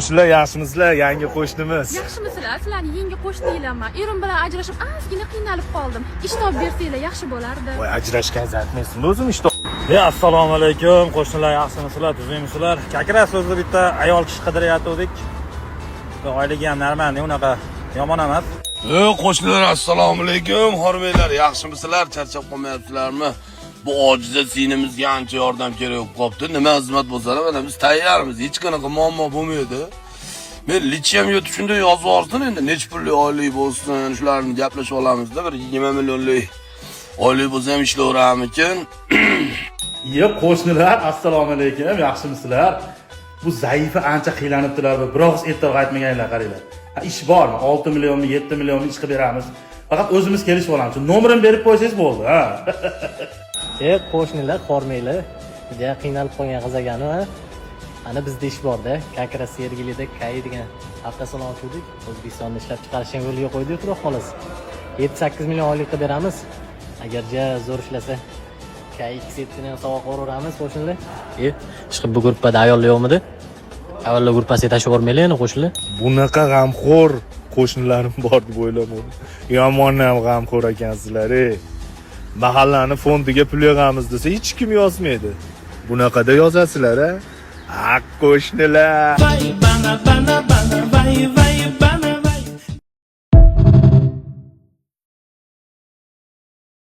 Shular yaxshimisizlar, yangi qo'shnimiz. Yaxshimisizlar? Sizlarning yangi qo'shnilarman. Erim bilan ajrashib, ozgina qiynalib qoldim. Ish topib bersanglar yaxshi bo'lardi. Voy, ajrashgan aytmaysiz, o'zim ish Assalomu alaykum, qo'shnilar, yaxshimisizlar, tuzukmisizlar? Kakra so'zli bitta ayol kishi qidirayotgandik. Oyligi ham normal, unaqa yomon emas. Qo'shnilar, assalomu alaykum. Hormaylar, yaxshimisizlar? Charchab qolmayapsizlarmi? Bu ojiza sinimizga ancha yordam kerak bo'lib qopti. Nima xizmat bo'lsa ham mana biz tayyormiz. Hech qanaqa muammo bo'lmaydi. Men litseyam yotib shunday yozib yuborsin endi. Nech pulli oylik bo'lsin, shularni gaplashib olamizda. Bir 20 millionlik oylik bo'lsa ham ishlayveramikin. Qo'shnilar, assalomu alaykum, yaxshimisizlar? Bu zaifa ancha qiylanibdilar va biroz ertaroq aytmaganlar, qaranglar. Ish bormi? 6 millionmi, 7 millionmi ish qilib beramiz. Faqat o'zimiz kelishib olamiz. Nomerini berib qo'ysangiz bo'ldi, ha. Qo'shnilar, xormanglar. Juda qiynalib qolgan qiz ekani, ha. Ana bizda ish bor-da, Kakra Sergelida KAI degan avtosalon ochdik. O'zbekistonda ishlab chiqarishni yo'lga qo'ydik, xudo xolasa. 7-8 million oylik qilib beramiz. Agar zo'r ishlasa, KAI X7 ni sovg'a qo'raveramiz, qo'shnilar. Chiqib bu gruppada ayollar yo'qmidi? Avvallar gruppasiga tashlab yubormaylar, yana qo'shnilar. Bunaqa g'amxo'r qo'shnilarim bor deb o'ylamadim. Yomon ham g'amxo'r ekansizlar, Mahallani fondiga pul yig'amiz desa hech kim yozmaydi. Bunaqada yozasizlar, ha? Qo'shnilar.